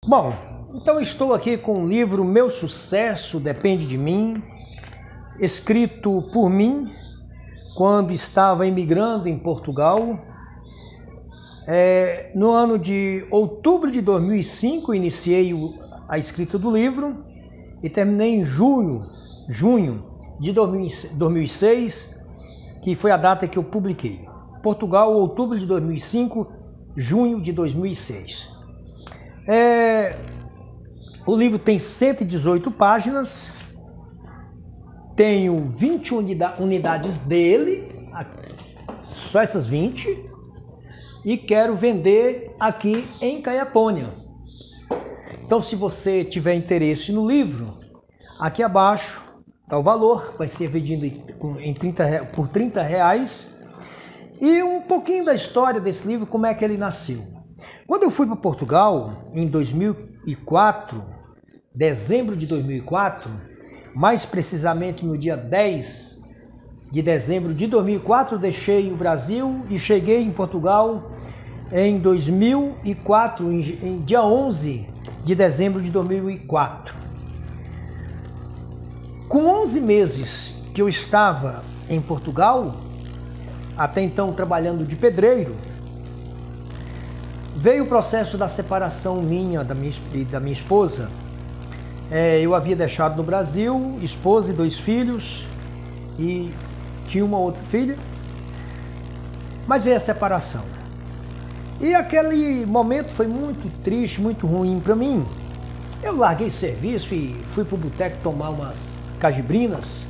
Bom, então estou aqui com o livro Meu Sucesso Depende de Mim, escrito por mim quando estava imigrando em Portugal. No ano de outubro de 2005, iniciei a escrita do livro e terminei em junho de 2006, que foi a data que eu publiquei. Portugal, outubro de 2005, junho de 2006. O livro tem 118 páginas, tenho 20 unidades dele, só essas 20, e quero vender aqui em Caiapônia. Então, se você tiver interesse no livro, aqui abaixo está o valor, vai ser vendido por R$30. E um pouquinho da história desse livro, como é que ele nasceu. Quando eu fui para Portugal, em 2004, dezembro de 2004, mais precisamente no dia 10 de dezembro de 2004, deixei o Brasil e cheguei em Portugal em 2004, em dia 11 de dezembro de 2004. Com 11 meses que eu estava em Portugal, até então trabalhando de pedreiro, veio o processo da separação minha da minha esposa. Eu havia deixado no Brasil esposa e 2 filhos e tinha uma outra filha, mas veio a separação. E aquele momento foi muito triste, muito ruim para mim. Eu larguei serviço e fui para o boteco tomar umas cajibrinas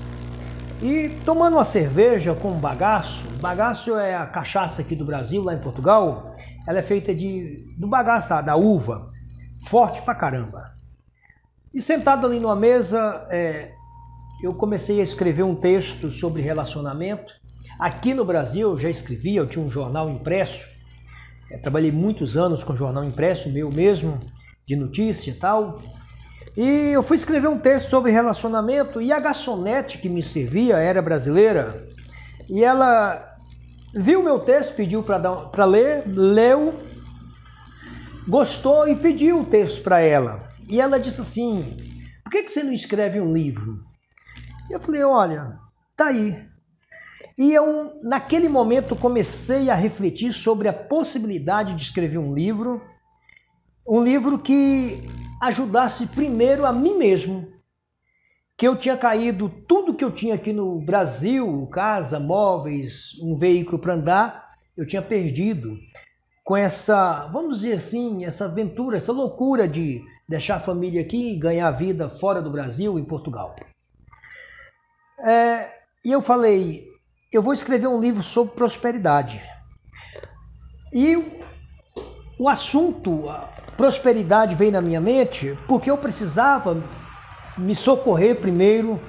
e tomando uma cerveja com bagaço. Bagaço é a cachaça aqui do Brasil, lá em Portugal. Ela é feita do bagaço da uva, forte pra caramba. E sentado ali numa mesa, eu comecei a escrever um texto sobre relacionamento. Aqui no Brasil eu já escrevia, eu tinha um jornal impresso. Trabalhei muitos anos com jornal impresso, meu mesmo, de notícia e tal. E eu fui escrever um texto sobre relacionamento e a garçonete que me servia era brasileira. E ela viu meu texto, pediu para ler, leu, gostou e pediu o texto para ela. E ela disse assim: por que você não escreve um livro? E eu falei: olha, tá aí. E eu, naquele momento, comecei a refletir sobre a possibilidade de escrever um livro que ajudasse primeiro a mim mesmo, que eu tinha caído, tudo que eu tinha aqui no Brasil, casa, móveis, um veículo para andar, eu tinha perdido com essa, vamos dizer assim, essa aventura, essa loucura de deixar a família aqui e ganhar vida fora do Brasil, em Portugal. E eu falei: eu vou escrever um livro sobre prosperidade. E o assunto, a prosperidade, veio na minha mente porque eu precisava me socorrer primeiro.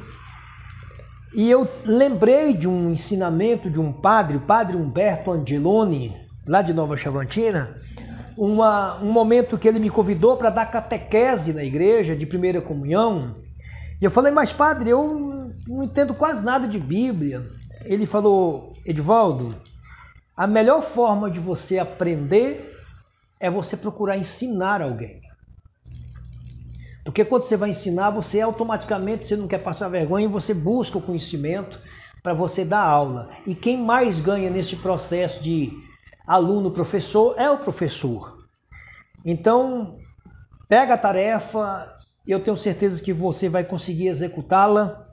E eu lembrei de um ensinamento de um padre, o padre Humberto Angeloni, lá de Nova Chavantina, um momento que ele me convidou para dar catequese na igreja de primeira comunhão. E eu falei: mas padre, eu não entendo quase nada de Bíblia. Ele falou: Edivaldo, a melhor forma de você aprender é você procurar ensinar alguém. Porque quando você vai ensinar, você automaticamente, você não quer passar vergonha, você busca o conhecimento para você dar aula. E quem mais ganha nesse processo de aluno-professor é o professor. Então, pega a tarefa, eu tenho certeza que você vai conseguir executá-la.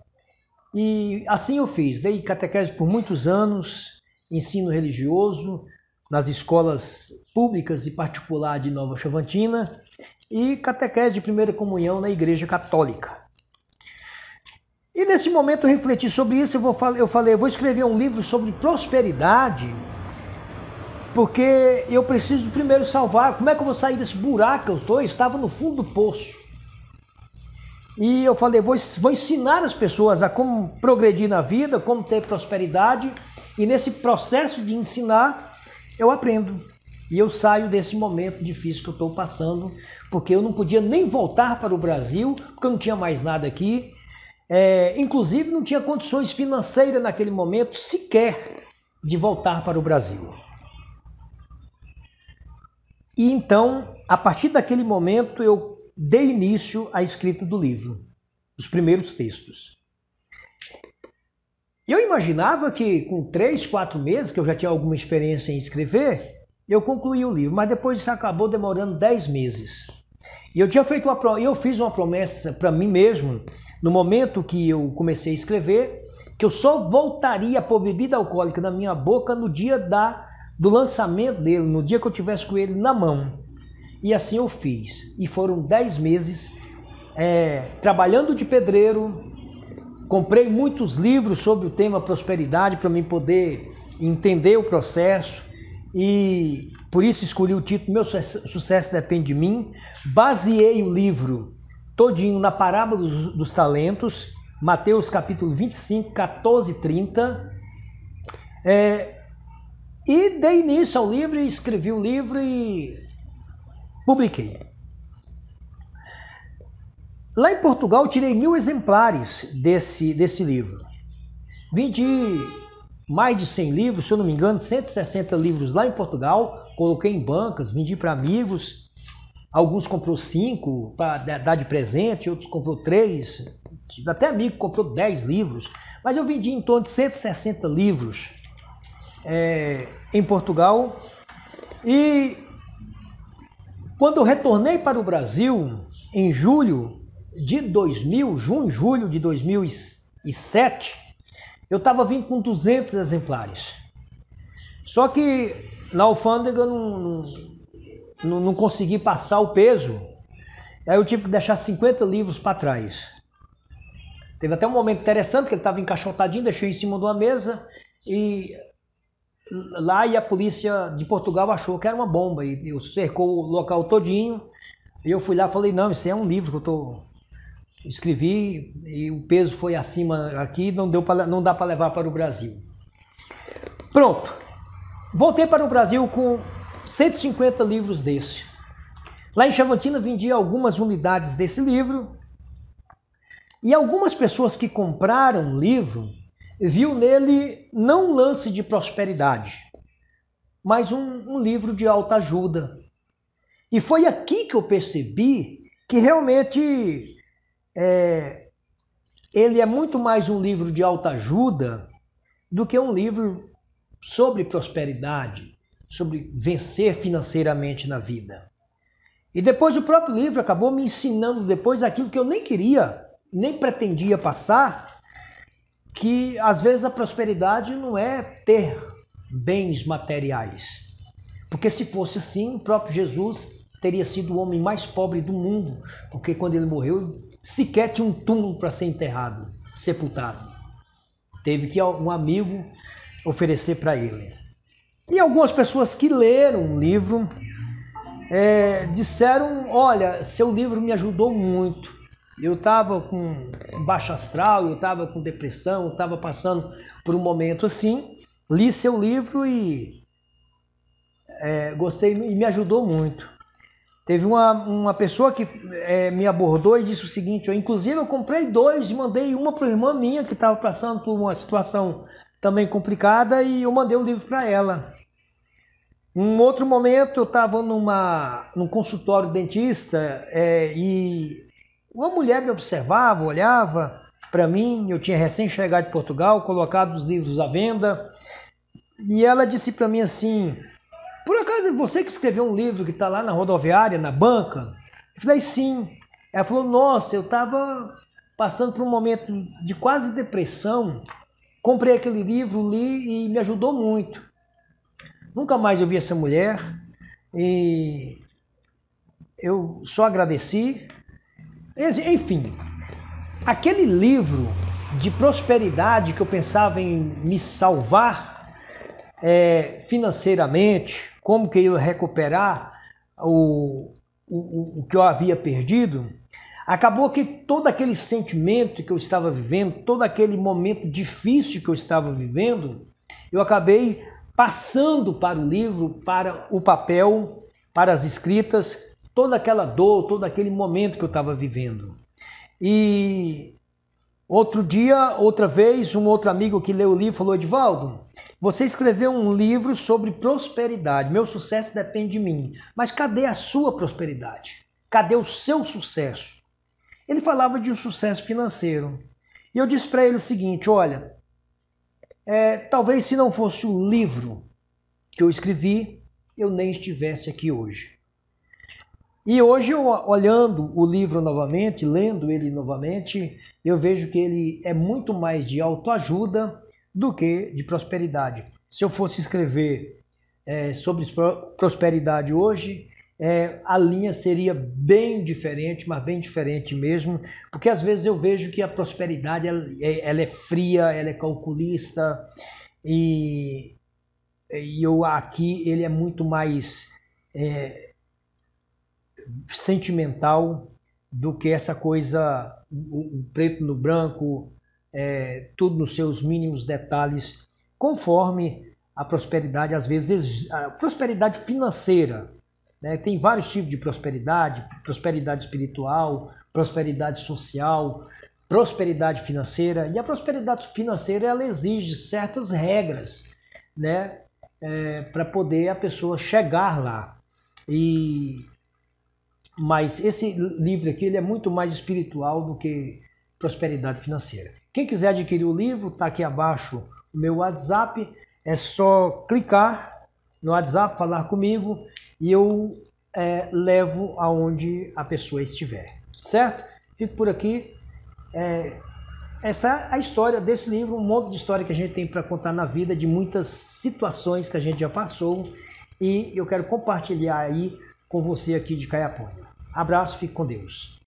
E assim eu fiz. Dei catequese por muitos anos, ensino religioso, nas escolas públicas e particular de Nova Chavantina, e catequese de primeira comunhão na Igreja Católica. E nesse momento eu refleti sobre isso. Eu falei: eu vou escrever um livro sobre prosperidade, porque eu preciso primeiro salvar. Como é que eu vou sair desse buraco que eu estou? Eu estava no fundo do poço. E eu falei: vou ensinar as pessoas a como progredir na vida, como ter prosperidade. E nesse processo de ensinar, eu aprendo. E eu saio desse momento difícil que eu estou passando, porque eu não podia nem voltar para o Brasil, porque eu não tinha mais nada aqui. Inclusive não tinha condições financeiras naquele momento sequer de voltar para o Brasil. E então, a partir daquele momento, eu dei início à escrita do livro, os primeiros textos. Eu imaginava que com 3, 4 meses, que eu já tinha alguma experiência em escrever, eu concluí o livro, mas depois isso acabou demorando 10 meses. E eu fiz uma promessa para mim mesmo, no momento que eu comecei a escrever, que eu só voltaria a pôr bebida alcoólica na minha boca no dia do lançamento dele, no dia que eu tivesse com ele na mão. E assim eu fiz. E foram 10 meses trabalhando de pedreiro. Comprei muitos livros sobre o tema prosperidade para mim poder entender o processo. E por isso escolhi o título Meu Sucesso Depende de Mim. Baseei o livro todinho na parábola dos talentos, Mateus capítulo 25, 14 e 30. E dei início ao livro, escrevi o livro e publiquei. Lá em Portugal, tirei 1000 exemplares desse livro. Vendi mais de 100 livros, se eu não me engano, 160 livros lá em Portugal. Coloquei em bancas, vendi para amigos. Alguns comprou 5 para dar de presente, outros comprou 3. Tive até amigo que comprou 10 livros. Mas eu vendi em torno de 160 livros em Portugal. E quando eu retornei para o Brasil, em julho de 2000, julho de 2007, eu estava vindo com 200 exemplares. Só que na alfândega não consegui passar o peso. Aí eu tive que deixar 50 livros para trás. Teve até um momento interessante que ele estava encaixotadinho, deixei em cima de uma mesa e a polícia de Portugal achou que era uma bomba e eu cercou o local todinho. E eu fui lá e falei, não, isso é um livro que eu escrevi e o peso foi acima aqui, não dá para levar para o Brasil. Pronto, voltei para o Brasil com 150 livros desse. Lá em Chavantina vendi algumas unidades desse livro e algumas pessoas que compraram o livro viu nele não um lance de prosperidade, mas um livro de autoajuda. E foi aqui que eu percebi que realmente ele é muito mais um livro de autoajuda do que um livro sobre prosperidade, sobre vencer financeiramente na vida. E depois o próprio livro acabou me ensinando depois aquilo que eu nem queria, nem pretendia passar, que às vezes a prosperidade não é ter bens materiais. Porque se fosse assim, o próprio Jesus teria sido o homem mais pobre do mundo, porque quando ele morreu, sequer tinha um túmulo para ser enterrado, sepultado. Teve que um amigo oferecer para ele. E algumas pessoas que leram o livro disseram, olha, seu livro me ajudou muito. Eu estava com baixo astral, eu estava com depressão, eu estava passando por um momento assim, li seu livro e gostei e me ajudou muito. Teve uma pessoa que me abordou e disse o seguinte, inclusive eu comprei 2 e mandei uma para a irmã minha que estava passando por uma situação também complicada e eu mandei o livro para ela. Um outro momento eu estava num consultório dentista e uma mulher me observava, olhava para mim, eu tinha recém chegado de Portugal, colocado os livros à venda e ela disse para mim assim, por acaso é você que escreveu um livro que está lá na rodoviária, na banca? Eu falei, sim. Ela falou, nossa, eu estava passando por um momento de quase depressão, comprei aquele livro, li e me ajudou muito. Nunca mais eu vi essa mulher e eu só agradeci. Enfim, aquele livro de prosperidade que eu pensava em me salvar financeiramente, como que eu ia recuperar o que eu havia perdido, acabou que todo aquele sentimento que eu estava vivendo, todo aquele momento difícil que eu estava vivendo, eu acabei passando para o livro, para o papel, para as escritas, toda aquela dor, todo aquele momento que eu estava vivendo. E outro dia, outra vez, um outro amigo que leu o livro falou, Edivaldo, Você escreveu um livro sobre prosperidade. Meu sucesso depende de mim. Mas cadê a sua prosperidade? Cadê o seu sucesso? Ele falava de um sucesso financeiro. E eu disse para ele o seguinte, olha, talvez se não fosse o livro que eu escrevi, eu nem estivesse aqui hoje. E hoje, eu, olhando o livro novamente, lendo ele novamente, eu vejo que ele é muito mais de autoajuda do que de prosperidade. Se eu fosse escrever sobre prosperidade hoje, a linha seria bem diferente, mas bem diferente mesmo, porque às vezes eu vejo que a prosperidade ela é fria, ela é calculista, e eu aqui ele é muito mais sentimental do que essa coisa, o preto no branco, tudo nos seus mínimos detalhes, conforme a prosperidade, às vezes, a prosperidade financeira, né? Tem vários tipos de prosperidade, prosperidade espiritual, prosperidade social, prosperidade financeira, e a prosperidade financeira ela exige certas regras, né? Para poder a pessoa chegar lá. Mas esse livro aqui ele é muito mais espiritual do que prosperidade financeira. Quem quiser adquirir o livro, está aqui abaixo o meu WhatsApp, é só clicar no WhatsApp, falar comigo e eu levo aonde a pessoa estiver, certo? Fico por aqui. Essa é a história desse livro, um monte de história que a gente tem para contar na vida, de muitas situações que a gente já passou e eu quero compartilhar aí com você aqui de Caiapó. Abraço, fique com Deus.